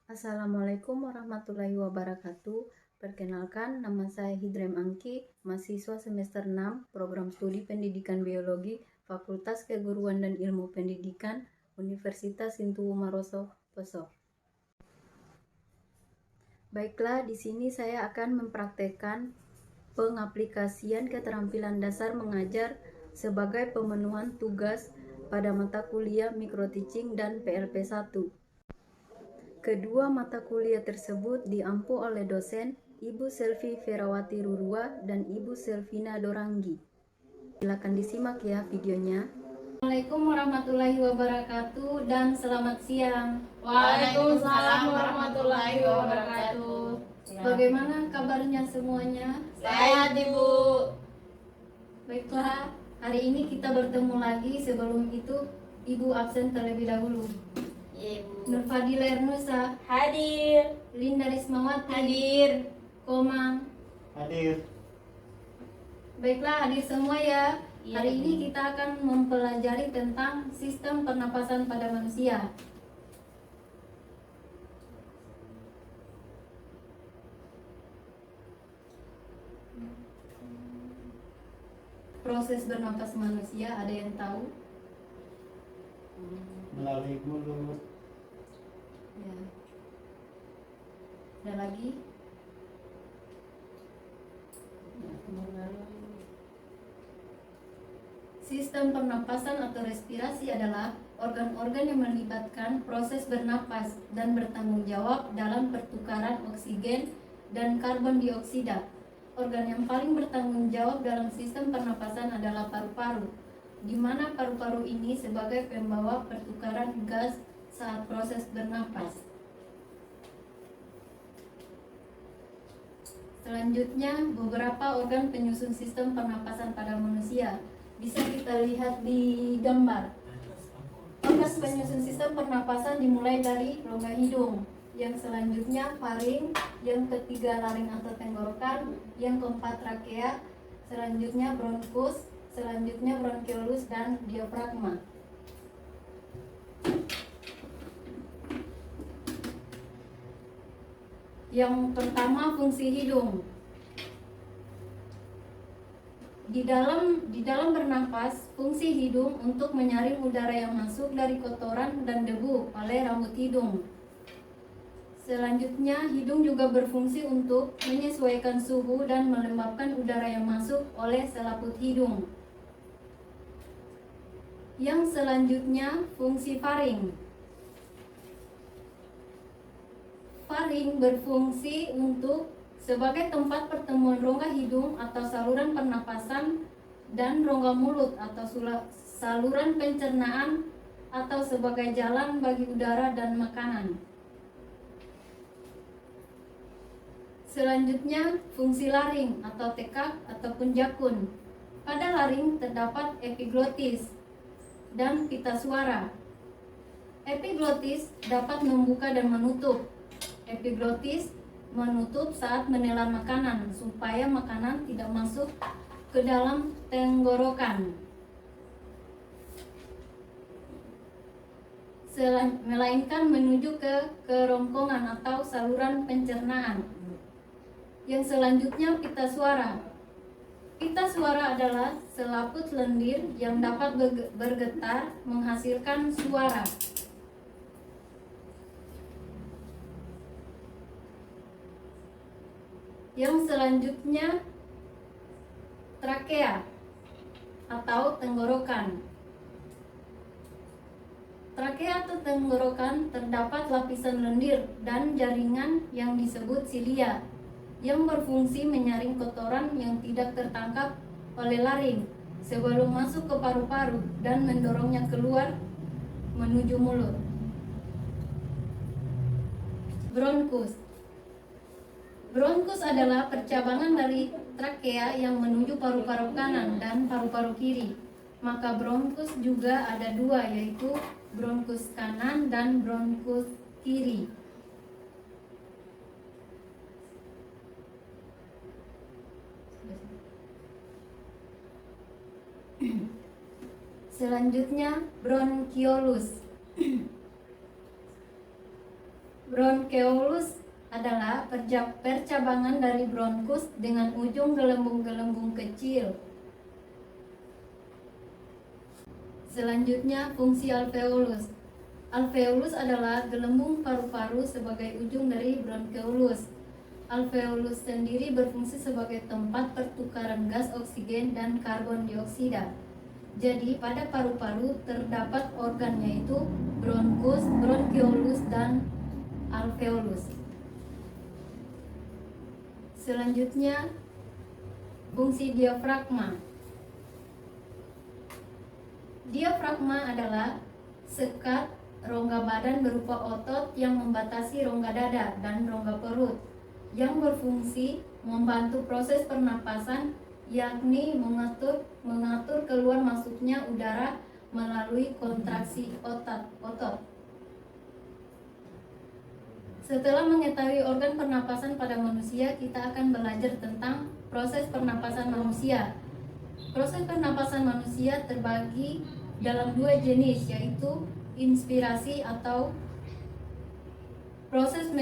Assalamualaikum warahmatullahi wabarakatuh. Perkenalkan, nama saya Hidrem Angki, mahasiswa semester 6, Program Studi Pendidikan Biologi, Fakultas Keguruan dan Ilmu Pendidikan, Universitas Sintu Maroso, Poso. Baiklah, di sini saya akan mempraktekkan pengaplikasian keterampilan dasar mengajar sebagai pemenuhan tugas pada mata kuliah Microteaching dan PLP1. Kedua mata kuliah tersebut diampu oleh dosen Ibu Selvi Ferawati Rurua dan Ibu Selvina Doranggi. Silakan disimak ya videonya. Assalamualaikum warahmatullahi wabarakatuh dan selamat siang. Waalaikumsalam warahmatullahi wabarakatuh. Bagaimana kabarnya semuanya? Sehat, Ibu. Baiklah, hari ini kita bertemu lagi. Sebelum itu, Ibu absen terlebih dahulu. Ibu. Nurfadila Ernusa, Hadir. Linda Rismawati, Hadir. Komang. Hadir. Baiklah, hadir semua ya. Iya, Hari Bu. ini kita akan mempelajari tentang sistem pernapasan pada manusia. Proses bernapas manusia, ada yang tahu? Melalui mulut. Ya. Ada lagi? Sistem pernapasan atau respirasi adalah organ-organ yang melibatkan proses bernapas dan bertanggung jawab dalam pertukaran oksigen dan karbon dioksida. Organ yang paling bertanggung jawab dalam sistem pernapasan adalah paru-paru, di mana paru-paru ini sebagai pembawa pertukaran gas saat proses bernapas. Selanjutnya, beberapa organ penyusun sistem pernapasan pada manusia. Bisa kita lihat di gambar. Organ penyusun sistem pernapasan dimulai dari rongga hidung, yang selanjutnya faring, yang ketiga laring atau tenggorokan, yang keempat trakea, selanjutnya bronkus, selanjutnya bronkiolus dan diafragma. Yang pertama, fungsi hidung. Di dalam bernapas, fungsi hidung untuk menyaring udara yang masuk dari kotoran dan debu oleh rambut hidung. Selanjutnya, hidung juga berfungsi untuk menyesuaikan suhu dan melembabkan udara yang masuk oleh selaput hidung. Yang selanjutnya, fungsi faring. Faring berfungsi untuk sebagai tempat pertemuan rongga hidung atau saluran pernapasan dan rongga mulut atau saluran pencernaan atau sebagai jalan bagi udara dan makanan. Selanjutnya, fungsi laring atau tekak ataupun jakun. Pada laring terdapat epiglotis dan pita suara. Epiglotis dapat membuka dan menutup. Epiglotis menutup saat menelan makanan supaya makanan tidak masuk ke dalam tenggorokan, melainkan menuju ke kerongkongan atau saluran pencernaan. Yang selanjutnya, pita suara. Pita suara adalah selaput lendir yang dapat bergetar menghasilkan suara. Yang selanjutnya, trakea atau tenggorokan. Trakea atau tenggorokan terdapat lapisan lendir dan jaringan yang disebut silia, yang berfungsi menyaring kotoran yang tidak tertangkap oleh laring sebelum masuk ke paru-paru dan mendorongnya keluar menuju mulut. Bronkus. Bronkus adalah percabangan dari trakea yang menuju paru-paru kanan dan paru-paru kiri. Maka bronkus juga ada dua, yaitu bronkus kanan dan bronkus kiri. Selanjutnya, bronkiolus. Bronkeolus adalah percabangan dari bronkus dengan ujung gelembung-gelembung kecil. Selanjutnya, fungsi alveolus. Alveolus adalah gelembung paru-paru sebagai ujung dari bronkeolus. Alveolus sendiri berfungsi sebagai tempat pertukaran gas oksigen dan karbon dioksida. Jadi, pada paru-paru terdapat organ yaitu bronkus, bronkeolus, dan alveolus. Selanjutnya, fungsi diafragma. Diafragma adalah sekat rongga badan berupa otot yang membatasi rongga dada dan rongga perut yang berfungsi membantu proses pernapasan, yakni mengatur keluar masuknya udara melalui kontraksi otot. Setelah mengetahui organ pernapasan pada manusia, kita akan belajar tentang proses pernapasan manusia. Proses pernapasan manusia terbagi dalam dua jenis, yaitu inspirasi atau proses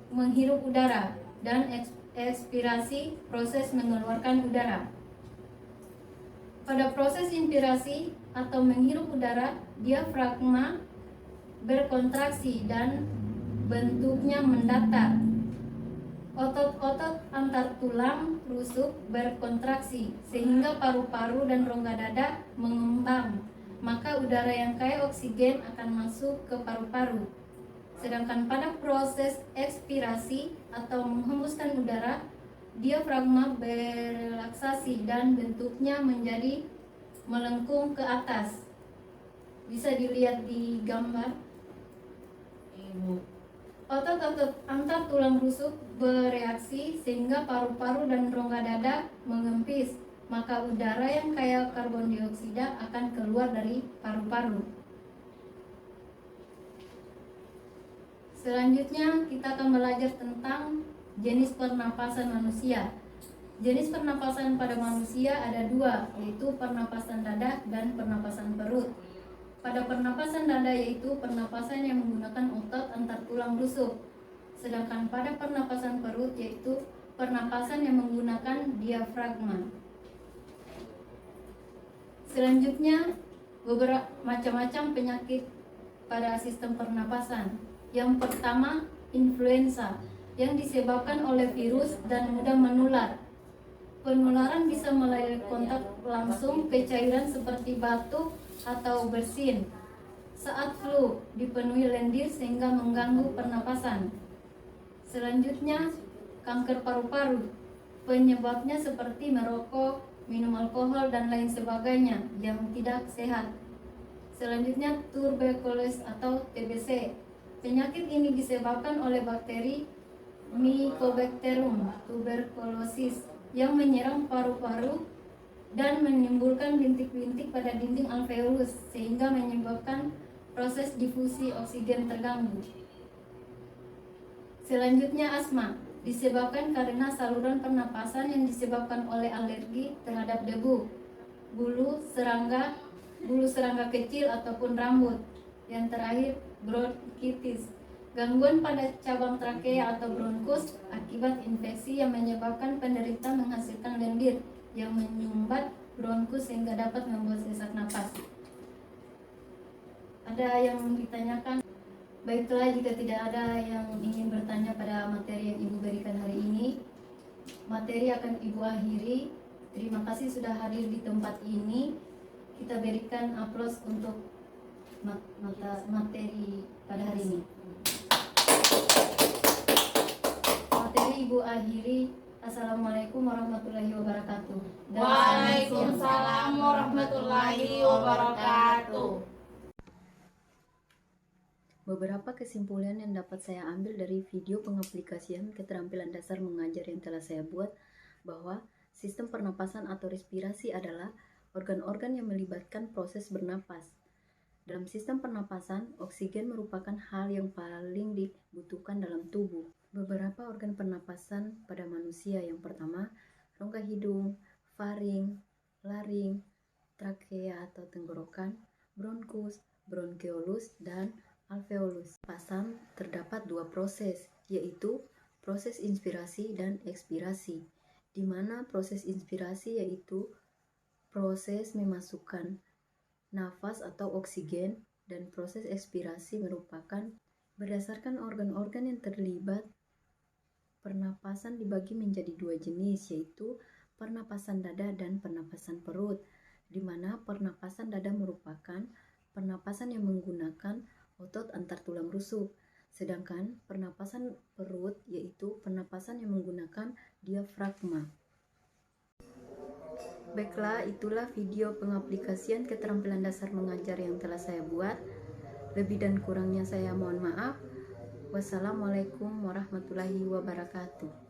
menghirup udara, dan ekspirasi, proses mengeluarkan udara. Pada proses inspirasi atau menghirup udara, diafragma berkontraksi dan bentuknya mendatar. Otot-otot antar tulang rusuk berkontraksi sehingga paru-paru dan rongga dada mengembang. Maka udara yang kaya oksigen akan masuk ke paru-paru. Sedangkan pada proses ekspirasi atau menghembuskan udara, diafragma berelaksasi dan bentuknya menjadi melengkung ke atas. Bisa dilihat di gambar. Otot-otot antar tulang rusuk bereaksi sehingga paru-paru dan rongga dada mengempis, maka udara yang kaya karbon dioksida akan keluar dari paru-paru. Selanjutnya kita akan belajar tentang jenis pernapasan manusia. Jenis pernapasan pada manusia ada dua, yaitu pernapasan dada dan pernapasan perut. Pada pernapasan dada yaitu pernapasan yang menggunakan otot antar tulang rusuk. Sedangkan pada pernapasan perut yaitu pernapasan yang menggunakan diafragma. Selanjutnya, beberapa macam-macam penyakit pada sistem pernapasan. Yang pertama, influenza yang disebabkan oleh virus dan mudah menular. Penularan bisa melalui kontak langsung ke cairan seperti batuk atau bersin. Saat flu dipenuhi lendir sehingga mengganggu pernapasan. Selanjutnya, kanker paru-paru. Penyebabnya seperti merokok, minum alkohol, dan lain sebagainya yang tidak sehat. Selanjutnya, tuberkulosis atau TBC. Penyakit ini disebabkan oleh bakteri Mycobacterium tuberculosis yang menyerang paru-paru dan menimbulkan bintik-bintik pada dinding alveolus sehingga menyebabkan proses difusi oksigen terganggu. Selanjutnya, asma disebabkan karena saluran pernapasan yang disebabkan oleh alergi terhadap debu, bulu serangga kecil ataupun rambut. Yang terakhir, bronkitis, gangguan pada cabang trakea atau bronkus akibat infeksi yang menyebabkan penderita menghasilkan lendir yang menyumbat bronkus sehingga dapat membuat sesak napas. Ada yang ditanyakan? Baiklah, jika tidak ada yang ingin bertanya pada materi yang Ibu berikan hari ini, materi akan Ibu akhiri. Terima kasih sudah hadir di tempat ini. Kita berikan aplaus untuk materi pada hari ini. Materi Ibu akhiri. Assalamualaikum warahmatullahi wabarakatuh. Waalaikumsalam warahmatullahi wabarakatuh. Beberapa kesimpulan yang dapat saya ambil dari video pengaplikasian keterampilan dasar mengajar yang telah saya buat, bahwa sistem pernapasan atau respirasi adalah organ-organ yang melibatkan proses bernapas. Dalam sistem pernapasan, oksigen merupakan hal yang paling dibutuhkan dalam tubuh. Beberapa organ pernapasan pada manusia: yang pertama, rongga hidung, faring, laring, trakea atau tenggorokan, bronkus, bronkeolus, dan alveolus. Pernapasan terdapat dua proses, yaitu proses inspirasi dan ekspirasi, di mana proses inspirasi yaitu proses memasukkan nafas atau oksigen, dan proses ekspirasi merupakan berdasarkan organ-organ yang terlibat. Pernapasan dibagi menjadi dua jenis, yaitu pernapasan dada dan pernapasan perut, di mana pernapasan dada merupakan pernapasan yang menggunakan otot antar tulang rusuk, sedangkan pernapasan perut yaitu pernapasan yang menggunakan diafragma. Baiklah, itulah video pengaplikasian keterampilan dasar mengajar yang telah saya buat. Lebih dan kurangnya saya mohon maaf. Wassalamualaikum warahmatullahi wabarakatuh.